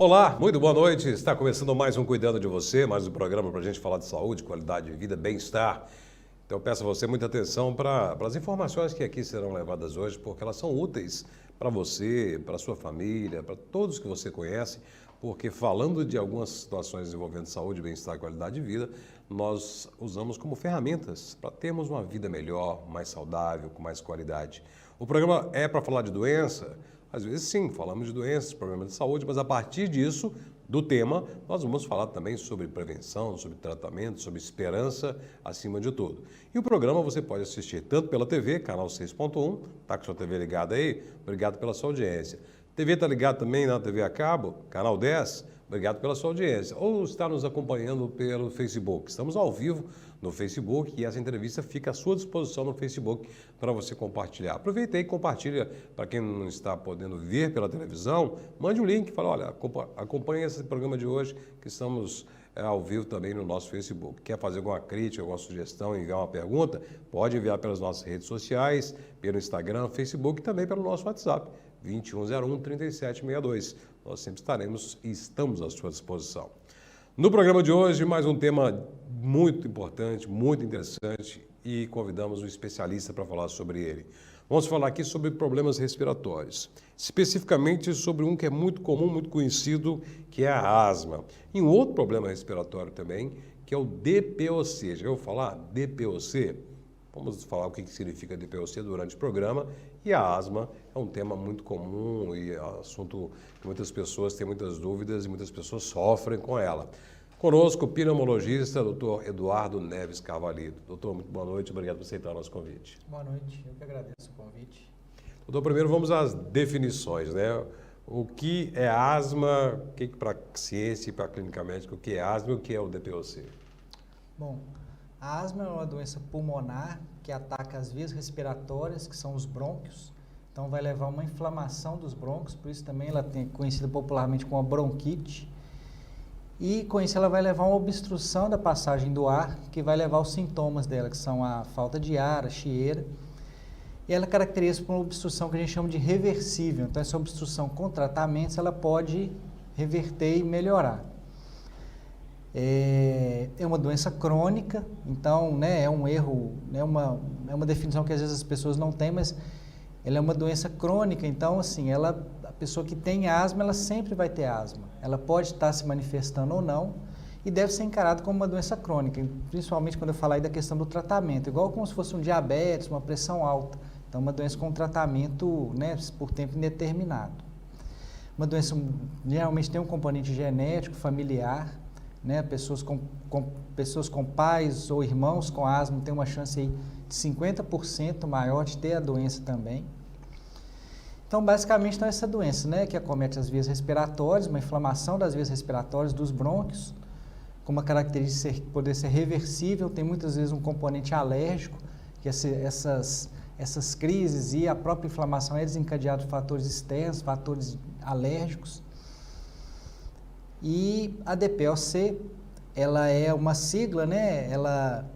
Olá, muito boa noite. Está começando mais um Cuidando de Você, mais um programa para a gente falar de saúde, qualidade de vida, bem-estar. Então peço a você muita atenção para as informações que aqui serão levadas hoje, porque elas são úteis para você, para a sua família, para todos que você conhece, porque falando de algumas situações envolvendo saúde, bem-estar e qualidade de vida, nós usamos como ferramentas para termos uma vida melhor, mais saudável, com mais qualidade. O programa é para falar de doença. Às vezes sim, falamos de doenças, problemas de saúde, mas a partir disso, do tema, nós vamos falar também sobre prevenção, sobre tratamento, sobre esperança, acima de tudo. E o programa você pode assistir tanto pela TV, canal 6.1, tá com sua TV ligada aí? Obrigado pela sua audiência. TV está ligada também na TV a cabo, canal 10, obrigado pela sua audiência. Ou está nos acompanhando pelo Facebook. Estamos ao vivo no Facebook e essa entrevista fica à sua disposição no Facebook para você compartilhar. Aproveita aí e compartilha para quem não está podendo ver pela televisão, mande um link e fala, olha, acompanhe esse programa de hoje que estamos ao vivo também no nosso Facebook. Quer fazer alguma crítica, alguma sugestão, enviar uma pergunta? Pode enviar pelas nossas redes sociais, pelo Instagram, Facebook e também pelo nosso WhatsApp, 2101-3762. Nós sempre estaremos e estamos à sua disposição. No programa de hoje, mais um tema muito importante, muito interessante e convidamos um especialista para falar sobre ele. Vamos falar aqui sobre problemas respiratórios, especificamente sobre um que é muito comum, muito conhecido, que é a asma. E um outro problema respiratório também, que é o DPOC. Já ouviu falar? DPOC? Vamos falar o que significa DPOC durante o programa. E a asma é um tema muito comum e é um assunto que muitas pessoas têm muitas dúvidas e muitas pessoas sofrem com ela. Conosco, o pneumologista, Dr. Eduardo Neves Carvalho. Doutor, muito boa noite, obrigado por aceitar o nosso convite. Boa noite, eu que agradeço o convite. Doutor, primeiro vamos às definições, né? O que é asma, o que para a ciência e para a clínica médica, o que é asma e o que é o DPOC? Bom, a asma é uma doença pulmonar que ataca as vias respiratórias, que são os brônquios. Então vai levar a uma inflamação dos brônquios, por isso também ela é conhecida popularmente como a bronquite. E com isso ela vai levar a uma obstrução da passagem do ar, que vai levar aos sintomas dela, que são a falta de ar, a chieira. E ela é caracteriza por uma obstrução que a gente chama de reversível. Então essa obstrução com tratamentos ela pode reverter e melhorar. É uma doença crônica, então é um erro, é uma definição que às vezes as pessoas não têm, mas ela é uma doença crônica, então assim, a pessoa que tem asma, ela sempre vai ter asma. Ela pode estar se manifestando ou não e deve ser encarada como uma doença crônica, principalmente quando eu falar aí da questão do tratamento, igual como se fosse um diabetes, uma pressão alta. Então, uma doença com tratamento por tempo indeterminado. Uma doença geralmente tem um componente genético, familiar, pessoas com pais ou irmãos com asma têm uma chance aí de 50% maior de ter a doença também. Então, basicamente, essa doença, que acomete as vias respiratórias, uma inflamação das vias respiratórias, dos brônquios, com uma característica de poder ser reversível, tem muitas vezes um componente alérgico, que essas crises e a própria inflamação é desencadeada por fatores externos, fatores alérgicos. E a DPOC, ela é uma sigla, ela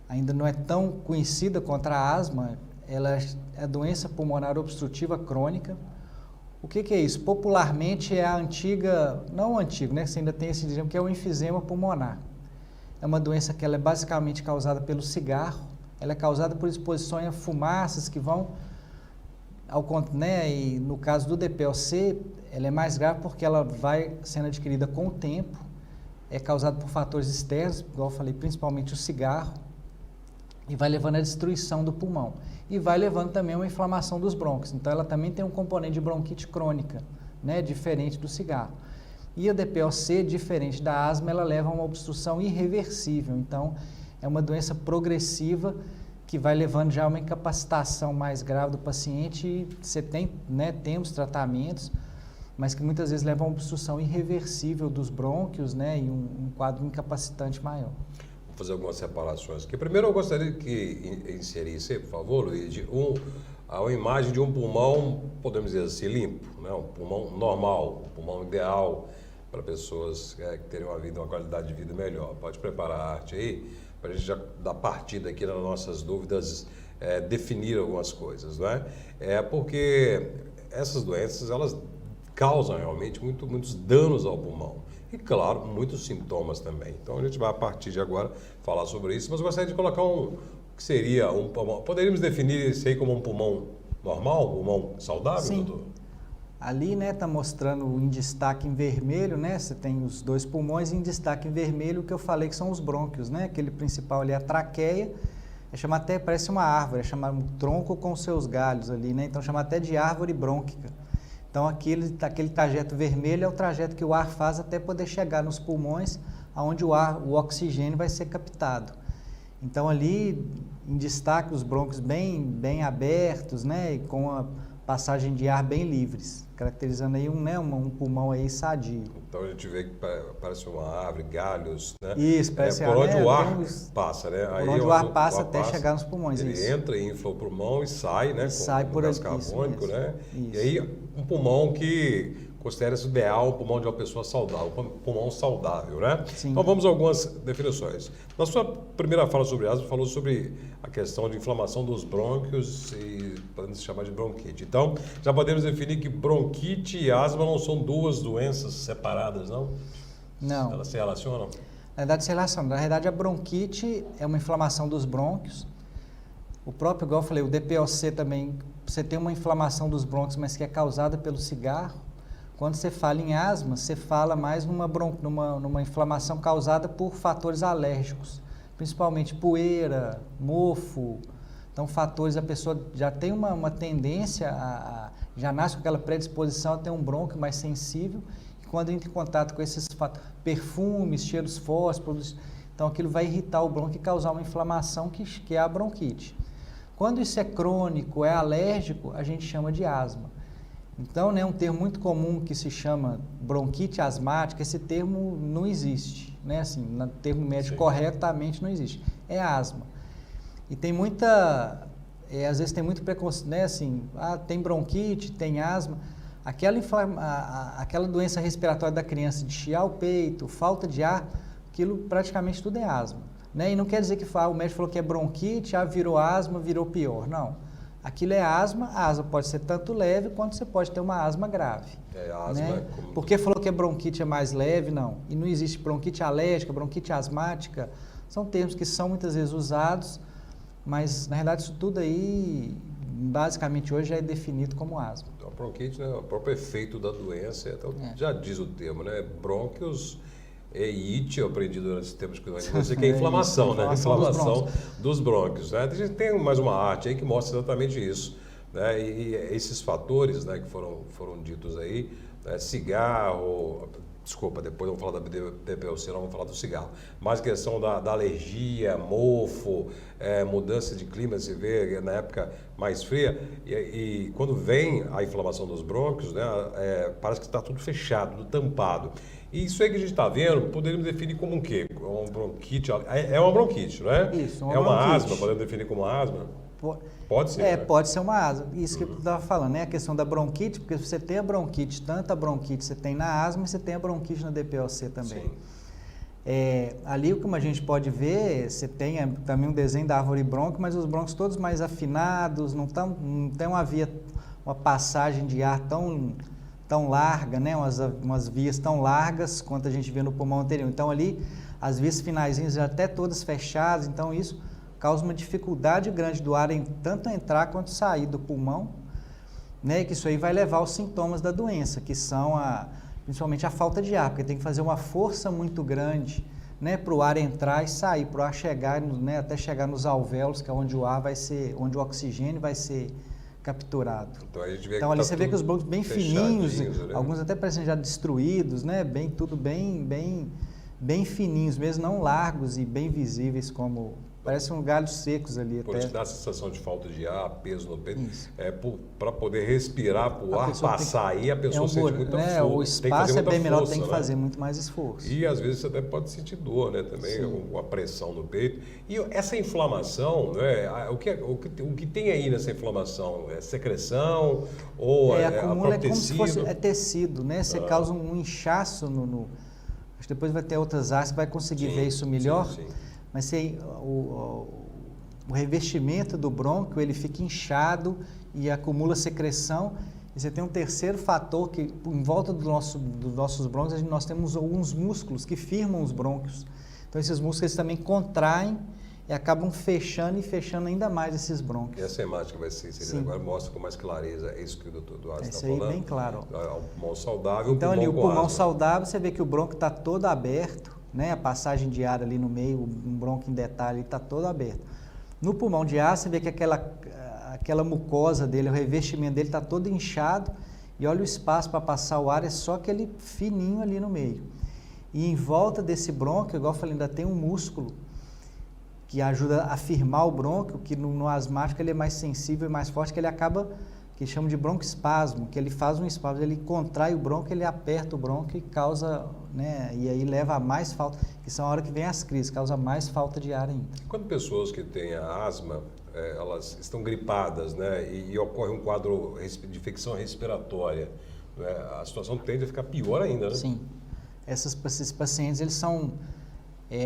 ainda não é tão conhecida contra a asma, ela é a doença pulmonar obstrutiva crônica. O que é isso? Popularmente é a antiga, não antigo, você ainda tem esse termo, que é o enfisema pulmonar. É uma doença que ela é basicamente causada pelo cigarro, ela é causada por exposição a fumaças que vão, e no caso do DPOC, ela é mais grave porque ela vai sendo adquirida com o tempo, é causada por fatores externos, igual eu falei, principalmente o cigarro, e vai levando à destruição do pulmão. E vai levando também a uma inflamação dos brônquios. Então, ela também tem um componente de bronquite crônica, diferente do cigarro. E a DPOC, diferente da asma, ela leva a uma obstrução irreversível. Então, é uma doença progressiva que vai levando já a uma incapacitação mais grave do paciente. E você temos tratamentos, mas que muitas vezes levam a uma obstrução irreversível dos brônquios, e um quadro incapacitante maior. Vou fazer algumas separações aqui. Primeiro, eu gostaria que inserisse, por favor, Luiz, a imagem de um pulmão, podemos dizer assim, limpo, um pulmão normal, um pulmão ideal para pessoas que terem uma qualidade de vida melhor. Pode preparar a arte aí, para a gente já dar partida aqui nas nossas dúvidas, definir algumas coisas, Porque essas doenças, elas causam realmente muitos danos ao pulmão. E, claro, muitos sintomas também. Então, a gente vai, a partir de agora, falar sobre isso. Mas eu gostaria de colocar o que seria um pulmão. Poderíamos definir isso aí como um pulmão normal, um pulmão saudável, Sim. doutor? Ali, né, tá mostrando em destaque em vermelho, né? Você tem os dois pulmões e em destaque em vermelho o que eu falei que são os brônquios, né? Aquele principal ali é a traqueia, parece uma árvore, é chamado um tronco com seus galhos ali, né? Então chama até de árvore brônquica. Então aquele trajeto vermelho é o trajeto que o ar faz até poder chegar nos pulmões, aonde o oxigênio vai ser captado. Então ali em destaque os brônquios bem abertos, né? E com a passagem de ar bem livres, caracterizando aí um pulmão aí sadio. Então a gente vê que parece uma árvore, galhos, né? Isso, parece por onde o ar temos, passa, né? Por onde o ar passa até chegar nos pulmões. Ele isso. entra e infla o pulmão e sai, né? Sai com por gás aqui, carbônico, isso né? mesmo. E aí um pulmão que considera-se ideal, o pulmão de uma pessoa saudável, um pulmão saudável, né? Sim. Então vamos a algumas definições. Na sua primeira fala sobre asma, falou sobre a questão de inflamação dos brônquios e podemos chamar de bronquite. Então, já podemos definir que bronquite e asma não são duas doenças separadas, não? Não. Elas se relacionam? Na verdade, se relaciona. Na verdade, a bronquite é uma inflamação dos brônquios. O próprio, igual eu falei, o DPOC também, você tem uma inflamação dos brônquios, mas que é causada pelo cigarro. Quando você fala em asma, você fala mais numa inflamação causada por fatores alérgicos, principalmente poeira, mofo. Então, fatores, a pessoa já tem uma tendência, já nasce com aquela predisposição a ter um brônquio mais sensível, e quando entra em contato com esses perfumes, cheiros fósforos, então aquilo vai irritar o brônquio e causar uma inflamação que é a bronquite. Quando isso é crônico, é alérgico, a gente chama de asma. Então, né, um termo muito comum que se chama bronquite asmática, esse termo não existe, né? Assim, no termo médico corretamente não existe. É asma. E tem às vezes tem muito preconceito, né? Assim, tem bronquite, tem asma. Aquela doença respiratória da criança de chiar o peito, falta de ar, aquilo praticamente tudo é asma, né? E não quer dizer que o médico falou que é bronquite, virou asma, virou pior. Não. Aquilo é asma, a asma pode ser tanto leve quanto você pode ter uma asma grave. Asma né? Porque falou que a bronquite é mais leve, não. E não existe bronquite alérgica, bronquite asmática. São termos que são muitas vezes usados, mas na realidade isso tudo aí, basicamente hoje, já é definido como asma. Então, a bronquite, né, o próprio efeito da doença, então, já diz o termo, né? Brônquios. It, eu aprendi durante esse tempo que você que é inflamação, né? Inflamação dos brônquios. Né? A gente tem mais uma arte aí que mostra exatamente isso. Né? E esses fatores, né, que foram ditos aí, né? Cigarro, desculpa, depois vamos falar da DPOC, não vamos falar do cigarro. Mas a questão da alergia, mofo, mudança de clima, se vê na época mais fria, e quando vem a inflamação dos brônquios, né, parece que está tudo fechado, tudo tampado. E isso aí que a gente está vendo, poderíamos definir como um quê? Uma bronquite, é uma bronquite, não é? Isso, uma bronquite. Asma, podemos definir como asma? Pode ser, né? Pode ser uma asma. Isso que eu estava falando, né? A questão da bronquite, porque você tem a bronquite, tanta bronquite você tem na asma e você tem a bronquite na DPOC também. Sim. Ali, como a gente pode ver, você tem também um desenho da árvore brônquio, mas os brônquios todos mais afinados, não tem uma passagem de ar tão larga, né? umas vias tão largas quanto a gente vê no pulmão anterior. Então ali as vias finaizinhas já até todas fechadas, então isso causa uma dificuldade grande do ar tanto entrar quanto sair do pulmão, né? E que isso aí vai levar aos sintomas da doença, que são principalmente a falta de ar, porque tem que fazer uma força muito grande, né? Para o ar entrar e sair, para o ar chegar, né? Até chegar nos alvéolos, que é onde onde o oxigênio vai ser capturado. Então ali você vê que os brônquios bem fininhos, né? Alguns até parecem já destruídos, né? Tudo bem fininhos mesmo, não largos e bem visíveis como parecem galhos secos ali. Por isso dá a sensação de falta de ar, peso no peito. Para poder respirar, para o ar passar aí, a pessoa sente muita força. O espaço é bem menor, tem que fazer muito mais esforço. E às vezes você até pode sentir dor, né? Também, uma pressão no peito. E essa inflamação, né? O que tem aí nessa inflamação? É secreção ou acumula, como se fosse tecido, né? Você causa um inchaço acho que depois vai ter outras áreas que vai conseguir ver isso melhor. Sim. Mas o revestimento do brônquio, ele fica inchado e acumula secreção E você tem um terceiro fator que, em volta dos nossos brônquios, nós temos alguns músculos que firmam os brônquios. Então, esses músculos eles também contraem e acabam fechando e fechando ainda mais esses brônquios. E essa imagem que vai ser inserida agora mostra com mais clareza isso que o doutor Duarte está aí falando. Bem claro. É um pulmão saudável, então, ali, o pulmão asma. saudável, você vê que o brônquio está todo aberto, né? A passagem de ar ali no meio, um brônquio em detalhe está todo aberto. No pulmão de ar, você vê que aquela mucosa dele, o revestimento dele está todo inchado e olha o espaço para passar o ar, é só aquele fininho ali no meio. E em volta desse brônquio, igual eu falei, ainda tem um músculo que ajuda a firmar o brônquio, que no asmático ele é mais sensível e mais forte, que ele acaba, que chama de broncoespasmo, que ele faz um espasmo, ele contrai o brônquio, ele aperta o brônquio e causa, né, e aí leva a mais falta, que são a hora que vem as crises, causa mais falta de ar ainda. Quando pessoas que têm a asma, elas estão gripadas, né, e ocorre um quadro de infecção respiratória, né, a situação tende a ficar pior ainda, né? Sim. Esses pacientes, eles são,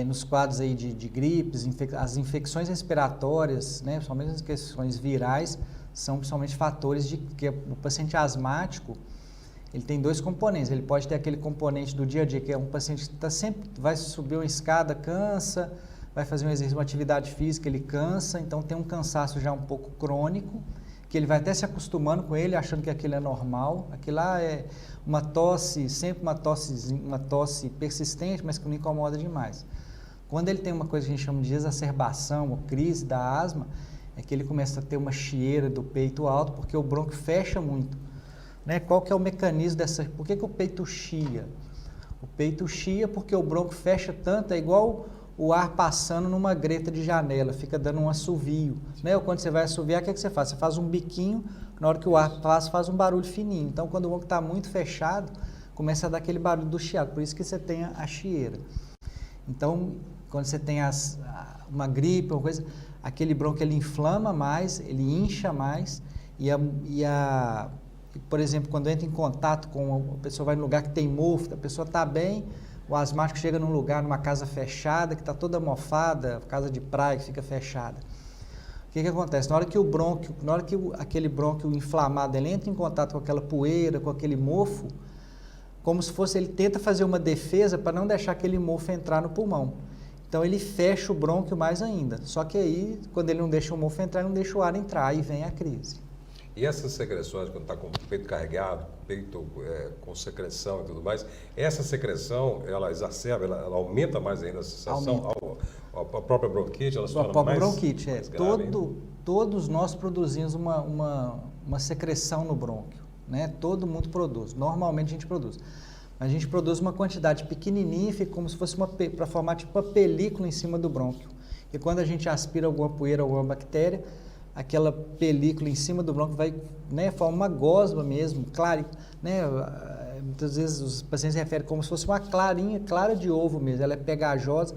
nos quadros aí de gripes, as infecções respiratórias, né, principalmente as questões virais, são principalmente fatores de que o paciente asmático, ele tem dois componentes. Ele pode ter aquele componente do dia a dia, que é um paciente que sempre vai subir uma escada, cansa, vai fazer um exercício, uma atividade física, ele cansa, então tem um cansaço já um pouco crônico, que ele vai até se acostumando com ele, achando que aquilo é normal. Aquilo lá é uma tosse, sempre uma tosse persistente, mas que não incomoda demais. Quando ele tem uma coisa que a gente chama de exacerbação ou crise da asma, é que ele começa a ter uma chieira do peito alto, porque o brônquio fecha muito. Né? Qual que é o mecanismo dessa... Por que o peito chia? O peito chia porque o brônquio fecha tanto, é igual o ar passando numa greta de janela, fica dando um assovio. Né? Ou quando você vai assoviar, o que você faz? Você faz um biquinho, na hora que o ar passa, faz um barulho fininho. Então, quando o brônquio está muito fechado, começa a dar aquele barulho do chiado, por isso que você tem a chieira. Então, quando você tem uma gripe, uma coisa, aquele brônquio ele inflama mais, ele incha mais, por exemplo, quando entra em contato com a pessoa, vai num lugar que tem mofo, a pessoa está bem, o asmático chega num lugar, numa casa fechada, que está toda mofada, casa de praia que fica fechada. O que acontece? Na hora que aquele brônquio inflamado ele entra em contato com aquela poeira, com aquele mofo, como se fosse, ele tenta fazer uma defesa para não deixar aquele mofo entrar no pulmão. Então ele fecha o brônquio mais ainda. Só que aí, quando ele não deixa o mofo entrar, ele não deixa o ar entrar, aí vem a crise. E essas secreções, quando está com o peito carregado, peito com secreção e tudo mais, essa secreção, ela exacerba, ela aumenta mais ainda a sensação, a própria bronquite, ela se torna mais... A própria bronquite, mais grave, todos nós produzimos uma secreção no brônquio, né? Todo mundo produz, normalmente a gente produz. A gente produz uma quantidade pequenininha, fica como se fosse para formar tipo uma película em cima do brônquio. E quando a gente aspira alguma poeira, alguma bactéria, aquela película em cima do brônquio vai, né, formar uma gosma mesmo, clara, né? Muitas vezes os pacientes referem como se fosse uma clarinha, clara de ovo mesmo, ela é pegajosa,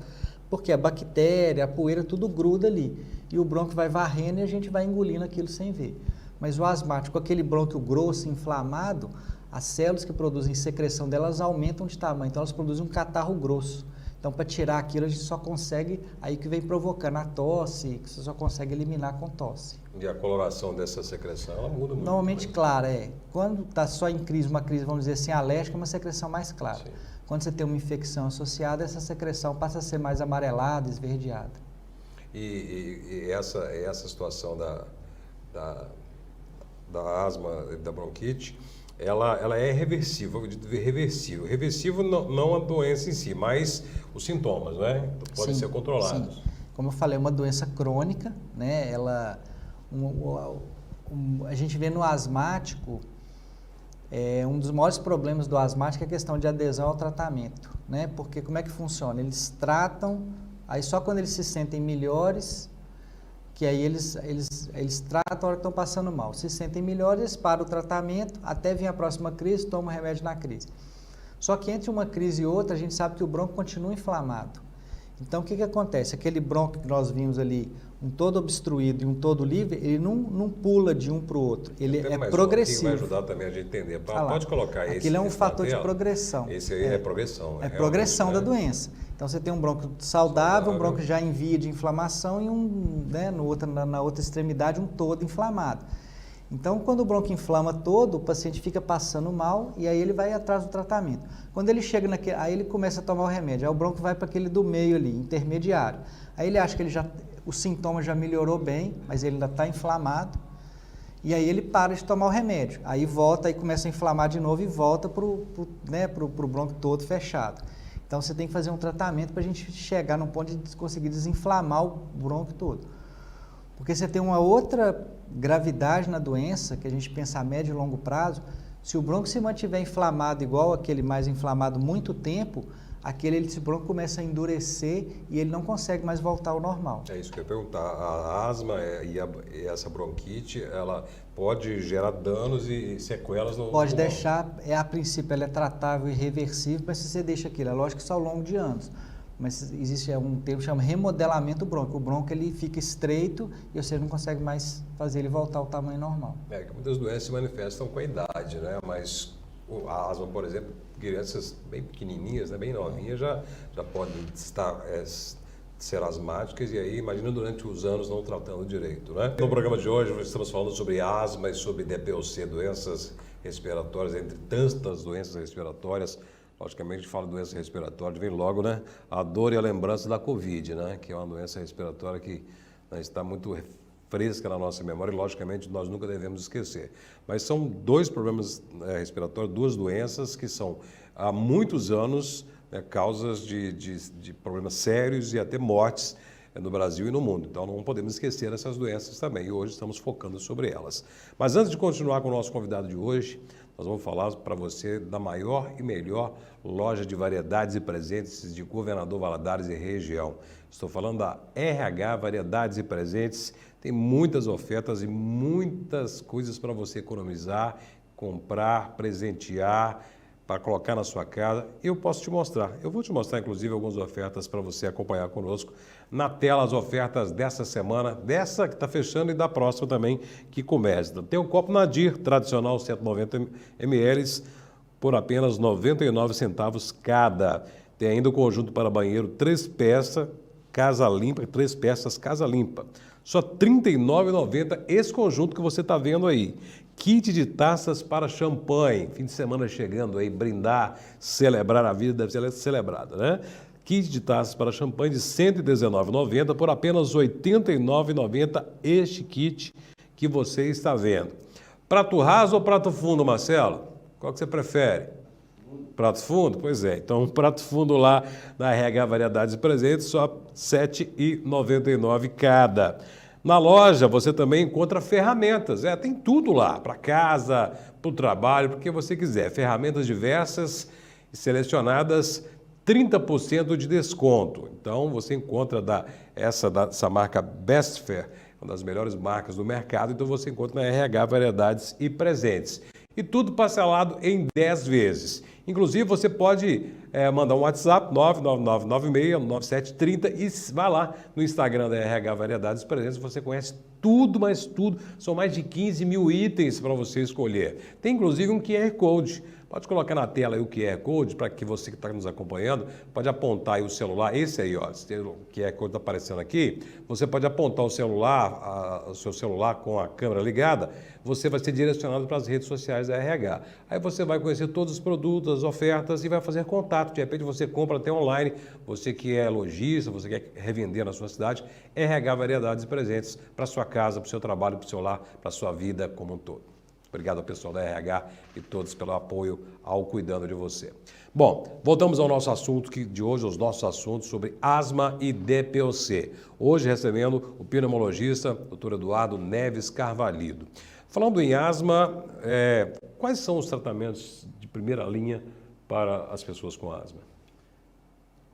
porque a bactéria, a poeira, tudo gruda ali. E o brônquio vai varrendo e a gente vai engolindo aquilo sem ver. Mas o asmático, aquele brônquio grosso, inflamado, as células que produzem secreção delas aumentam de tamanho, então elas produzem um catarro grosso. Então, para tirar aquilo, a gente só consegue, aí que vem provocando a tosse, que você só consegue eliminar com tosse. E a coloração dessa secreção, ela muda muito? Normalmente clara, Quando está só em crise, uma crise, vamos dizer assim, alérgica, é uma secreção mais clara. Sim. Quando você tem uma infecção associada, essa secreção passa a ser mais amarelada, esverdeada. E essa situação da asma, da bronquite, ela é reversível, eu digo reversível. Reversível não a doença em si, mas os sintomas, né? Podem ser controlados. Sim. Como eu falei, é uma doença crônica, né? A gente vê no asmático, um dos maiores problemas do asmático é a questão de adesão ao tratamento, né? Porque como é que funciona? Eles tratam, aí só quando eles se sentem melhores, que aí eles tratam a hora que estão passando mal. Se sentem melhores, eles param o tratamento, até vir a próxima crise, tomam remédio na crise. Só que entre uma crise e outra, a gente sabe que o brônquio continua inflamado. Então, o que acontece? Aquele brônquio que nós vimos ali, um todo obstruído e um todo livre, ele não pula de um para o outro, ele é progressivo. Vai ajudar também a gente entender. Pode colocar esse. Aquilo é um fator de progressão. Esse aí é progressão. É progressão da doença. Então, você tem um brônquio saudável, um brônquio já em via de inflamação e na outra extremidade um todo inflamado. Então, quando o bronco inflama todo, o paciente fica passando mal e aí ele vai atrás do tratamento. Quando ele chega naquele, aí ele começa a tomar o remédio, aí o bronco vai para aquele do meio ali, intermediário. Aí ele acha que o sintoma já melhorou bem, mas ele ainda está inflamado. E aí ele para de tomar o remédio. Aí volta, aí começa a inflamar de novo e volta para o bronco todo fechado. Então você tem que fazer um tratamento para a gente chegar no ponto de conseguir desinflamar o bronco todo. Porque você tem uma outra gravidade na doença, que a gente pensa a médio e longo prazo. Se o bronco se mantiver inflamado igual aquele mais inflamado muito tempo, esse bronco começa a endurecer e ele não consegue mais voltar ao normal. É isso que eu ia perguntar. A asma e essa bronquite, ela pode gerar danos e sequelas no Pode pulmão. deixar, a princípio ela é tratável e reversível, mas se você deixa aquilo, é lógico que isso ao longo de anos. Mas existe um termo que chama remodelamento brônquico. O brônquio ele fica estreito e você não consegue mais fazer ele voltar ao tamanho normal. Que muitas doenças se manifestam com a idade, né? Mas a asma, por exemplo, crianças bem pequenininhas, né? Bem novinhas, já podem ser asmáticas e aí, imagina durante os anos não tratando direito, né? No programa de hoje, estamos falando sobre asma e sobre DPOC, doenças respiratórias, entre tantas doenças respiratórias. Logicamente, a gente fala de doença respiratória, vem logo, né, a dor e a lembrança da Covid, né, que é uma doença respiratória que, né, está muito fresca na nossa memória e, logicamente, nós nunca devemos esquecer. Mas são dois problemas respiratórios, duas doenças que são, há muitos anos, né, causas de problemas sérios e até mortes no Brasil e no mundo. Então, não podemos esquecer essas doenças também e hoje estamos focando sobre elas. Mas antes de continuar com o nosso convidado de hoje, nós vamos falar para você da maior e melhor loja de variedades e presentes de Governador Valadares e região. Estou falando da RH Variedades e Presentes. Tem muitas ofertas e muitas coisas para você economizar, comprar, presentear, para colocar na sua casa. Eu posso te mostrar. Eu vou te mostrar, inclusive, algumas ofertas para você acompanhar conosco. Na tela, as ofertas dessa semana, dessa que está fechando e da próxima também, que começa. Tem o copo Nadir, tradicional, 190 ml, por apenas 99 centavos cada. Tem ainda o conjunto para banheiro, 3 peças, Casa Limpa, 3 peças, Casa Limpa. Só R$ 39,90 esse conjunto que você está vendo aí. Kit de taças para champanhe. Fim de semana chegando aí, brindar, celebrar a vida, deve ser celebrada, né? Kit de taças para champanhe de R$ 119,90 por apenas R$ 89,90 este kit que você está vendo. Prato raso ou prato fundo, Marcelo? Qual que você prefere? Prato fundo? Pois é. Então, um prato fundo lá na RH Variedades e Presentes, só R$ 7,99 cada. Na loja, você também encontra ferramentas. Tem tudo lá, para casa, para o trabalho, para o que você quiser. Ferramentas diversas e selecionadas, 30% de desconto. Então, você encontra essa marca Best Fair, uma das melhores marcas do mercado. Então, você encontra na RH Variedades e Presentes. E tudo parcelado em 10 vezes. Inclusive, você pode mandar um WhatsApp, 999969730 e vai lá no Instagram da RH Variedades Presentes. Você conhece tudo, mas tudo. São mais de 15 mil itens para você escolher. Tem, inclusive, um QR Code. Pode colocar na tela aí o QR Code para que você que está nos acompanhando pode apontar aí o celular. Esse aí, ó, o QR Code está aparecendo aqui. Você pode apontar o seu celular com a câmera ligada. Você vai ser direcionado para as redes sociais da RH. Aí você vai conhecer todos os produtos, as ofertas e vai fazer contato. De repente você compra até online. Você que é lojista, você quer revender na sua cidade, RH Variedades e Presentes para sua casa, para o seu trabalho, para o seu lar, para a sua vida como um todo. Obrigado ao pessoal da RH e todos pelo apoio ao cuidando de você. Bom, voltamos ao nosso assunto de hoje, os nossos assuntos sobre asma e DPOC. Hoje recebendo o pneumologista, Dr. Eduardo Neves Carvalhido. Falando em asma, quais são os tratamentos de primeira linha para as pessoas com asma?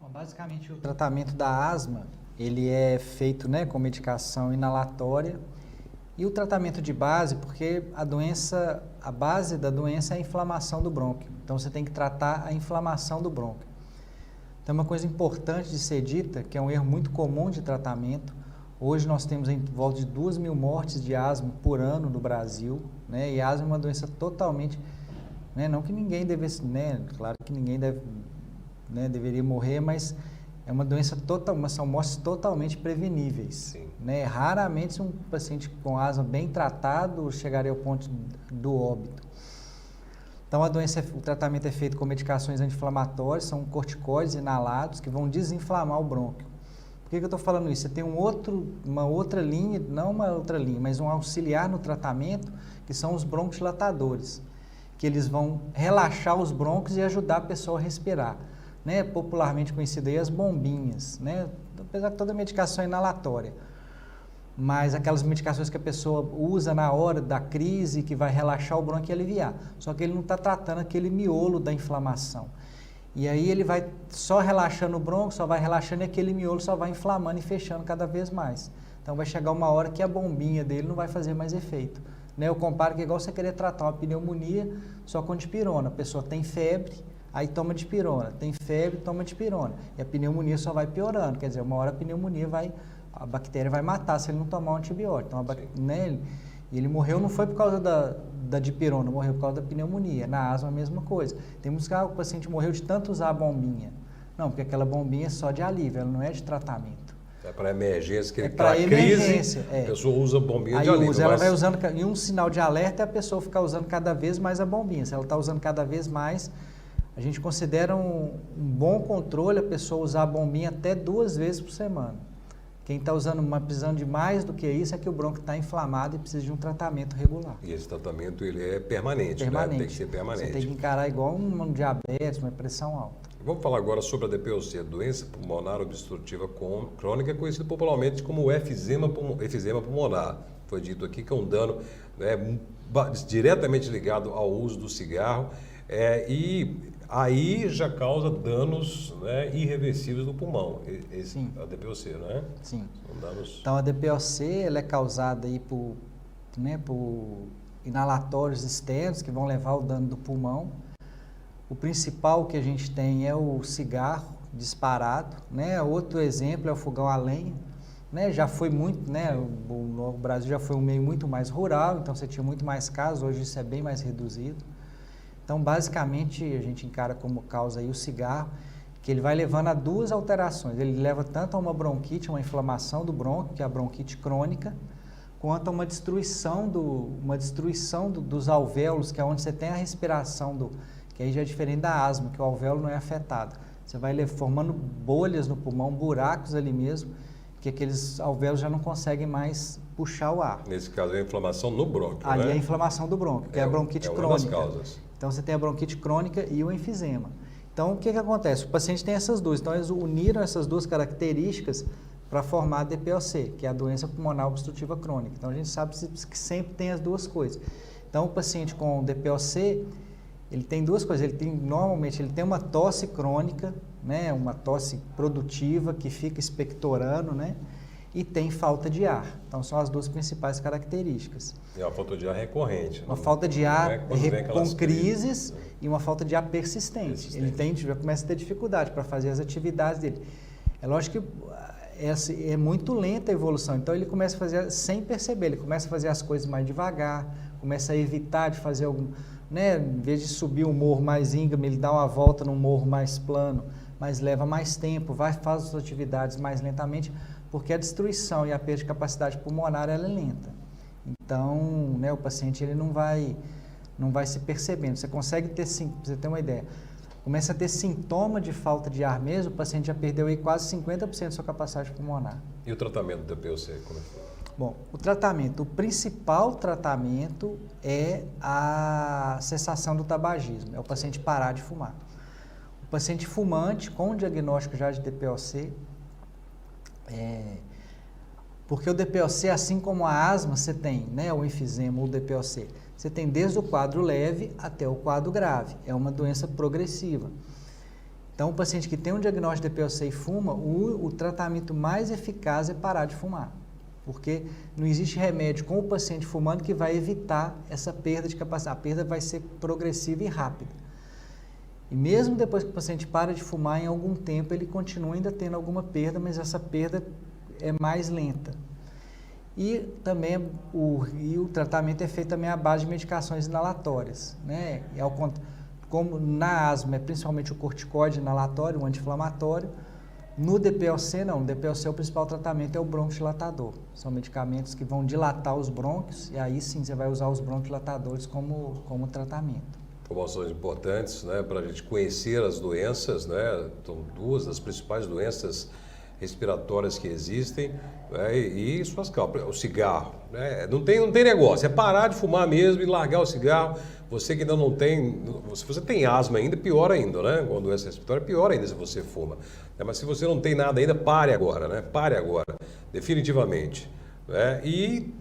Bom, basicamente, o tratamento da asma, ele é feito, né, com medicação inalatória. E o tratamento de base, porque a base da doença é a inflamação do brônquio. Então, você tem que tratar a inflamação do brônquio. Então, uma coisa importante de ser dita, que é um erro muito comum de tratamento, hoje nós temos em volta de 2.000 mortes de asma por ano no Brasil, né? E asma é uma doença totalmente, né? Não que ninguém devesse, né? Claro que ninguém deveria morrer, mas é uma doença são mortes totalmente preveníveis. Sim. né? Raramente um paciente com asma bem tratado chegaria ao ponto do óbito. Então, o tratamento é feito com medicações anti-inflamatórias, são corticoides inalados que vão desinflamar o brônquio. Por que eu estou falando isso? Você tem uma outra linha, não uma outra linha, mas um auxiliar no tratamento, que são os broncodilatadores, que eles vão relaxar os brônquios e ajudar a pessoa a respirar, né? Popularmente conhecido aí as bombinhas, né? Apesar que toda medicação é inalatória, mas aquelas medicações que a pessoa usa na hora da crise, que vai relaxar o brônquio e aliviar. Só que ele não está tratando aquele miolo da inflamação. E aí ele vai só relaxando o brônquio, só vai relaxando e aquele miolo só vai inflamando e fechando cada vez mais. Então vai chegar uma hora que a bombinha dele não vai fazer mais efeito. Né? Eu comparo que é igual você querer tratar uma pneumonia só com dipirona. A pessoa tem febre, aí toma dipirona. Tem febre, toma dipirona. E a pneumonia só vai piorando. Quer dizer, uma hora a pneumonia a bactéria vai matar se ele não tomar um antibiótico. Então, né, ele morreu não foi por causa da dipirona, morreu por causa da pneumonia. Na asma, a mesma coisa. Tem muitos casos que o paciente morreu de tanto usar a bombinha. Não, porque aquela bombinha é só de alívio, ela não é de tratamento. É para emergência, que ele para emergência, crise, a pessoa usa bombinha de alívio. Ela vai usando, e um sinal de alerta é a pessoa ficar usando cada vez mais a bombinha. Se ela está usando cada vez mais, a gente considera um bom controle a pessoa usar a bombinha até 2 vezes por semana. Quem está precisando de mais do que isso é que o brônquio está inflamado e precisa de um tratamento regular. E esse tratamento ele é permanente, né? Tem que ser permanente. Você tem que encarar igual um diabetes, uma pressão alta. Vamos falar agora sobre a DPOC, doença pulmonar obstrutiva crônica, conhecida popularmente como efizema pulmonar. Foi dito aqui que é um dano, né, diretamente ligado ao uso do cigarro e aí já causa danos, né, irreversíveis no pulmão. Sim. A DPOC, não é? Sim. São danos... Então a DPOC ela é causada aí por inalatórios externos que vão levar ao dano do pulmão. O principal que a gente tem é o cigarro disparado, né? Outro exemplo é o fogão a lenha, né? Já foi muito, né? O Brasil já foi um meio muito mais rural, então você tinha muito mais casos, hoje isso é bem mais reduzido. Então, basicamente, a gente encara como causa aí o cigarro, que ele vai levando a 2 alterações. Ele leva tanto a uma bronquite, uma inflamação do brônquio, que é a bronquite crônica, quanto a uma destruição dos alvéolos, que é onde você tem a respiração que aí já é diferente da asma, que o alvéolo não é afetado. Você vai formando bolhas no pulmão, buracos ali mesmo, que aqueles alvéolos já não conseguem mais puxar o ar. Nesse caso é a inflamação no brônquio, Ali né? é a inflamação do brônquio, que é a bronquite crônica. Uma das causas. Então você tem a bronquite crônica e o enfisema. Então o que acontece? O paciente tem essas duas, então eles uniram essas 2 características para formar a DPOC, que é a doença pulmonar obstrutiva crônica. Então a gente sabe que sempre tem as 2 coisas. Então o paciente com DPOC, ele tem 2 coisas, normalmente ele tem uma tosse crônica, né, uma tosse produtiva que fica expectorando, né, e tem falta de ar. Então são as 2 principais características. E uma falta de ar recorrente. Uma falta de ar com crises e uma falta de ar persistente. Ele já começa a ter dificuldade para fazer as atividades dele. É lógico que é muito lenta a evolução, então ele começa a fazer sem perceber, ele começa a fazer as coisas mais devagar, começa a evitar de fazer né, em vez de subir um morro mais íngreme, ele dá uma volta num morro mais plano, mas leva mais tempo, faz as atividades mais lentamente, porque a destruição e a perda de capacidade pulmonar ela é lenta. Então, né, o paciente ele não vai se percebendo. Você consegue ter, pra você ter uma ideia, começa a ter sintoma de falta de ar mesmo, o paciente já perdeu aí quase 50% da sua capacidade pulmonar. E o tratamento da DPOC, como é que foi? Bom, o principal tratamento é a cessação do tabagismo, é o paciente parar de fumar. O paciente fumante com diagnóstico já de DPOC, porque o DPOC, assim como a asma, você tem, né, o enfisema ou o DPOC, você tem desde o quadro leve até o quadro grave, é uma doença progressiva. Então, o paciente que tem um diagnóstico de DPOC e fuma, o tratamento mais eficaz é parar de fumar. Porque não existe remédio com o paciente fumando que vai evitar essa perda de capacidade. A perda vai ser progressiva e rápida. E mesmo depois que o paciente para de fumar, em algum tempo ele continua ainda tendo alguma perda, mas essa perda é mais lenta. E também o tratamento é feito também à base de medicações inalatórias, né? Como na asma é principalmente o corticoide inalatório, o anti-inflamatório, No DPOC, não. No DPOC, o principal tratamento é o bronquodilatador. São medicamentos que vão dilatar os brônquios e aí sim você vai usar os bronquodilatadores como tratamento. Informações importantes, né, para a gente conhecer as doenças, né? São duas das principais doenças respiratórias que existem, né, e suas causas. O cigarro, né? Não tem negócio, é parar de fumar mesmo e largar o cigarro. Você que ainda não tem, se você tem asma ainda, pior ainda, né? Com a doença respiratória, pior ainda se você fuma. Mas se você não tem nada ainda, pare agora, né? Pare agora, definitivamente. Né? E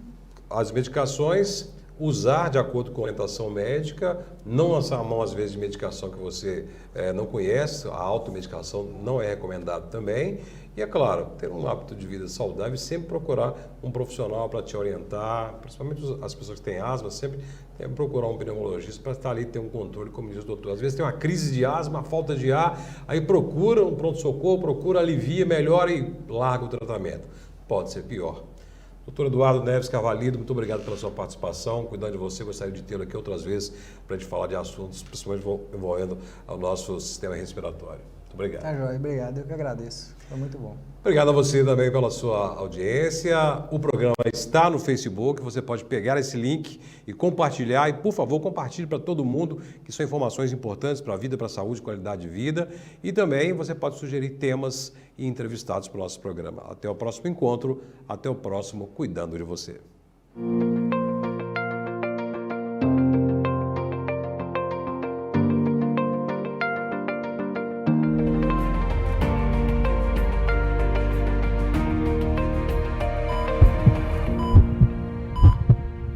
as medicações, usar de acordo com a orientação médica, não lançar a mão às vezes de medicação que você não conhece, a automedicação não é recomendado também. E é claro, ter um hábito de vida saudável e sempre procurar um profissional para te orientar, principalmente as pessoas que têm asma, sempre procurar um pneumologista para estar ali e ter um controle, como diz o doutor. Às vezes tem uma crise de asma, falta de ar, aí procura um pronto-socorro, procura, alivia, melhora e larga o tratamento. Pode ser pior. Doutor Eduardo Neves Carvalho, muito obrigado pela sua participação, cuidando de você, gostaria de tê-lo aqui outras vezes para a gente falar de assuntos, principalmente envolvendo o nosso sistema respiratório. Muito obrigado. Tá joia, obrigado, eu que agradeço, foi muito bom. Obrigado a você também pela sua audiência. O programa está no Facebook, você pode pegar esse link e compartilhar. E, por favor, compartilhe para todo mundo, que são informações importantes para a vida, para a saúde, qualidade de vida. E também você pode sugerir temas e entrevistados para o nosso programa. Até o próximo encontro, até o próximo Cuidando de Você.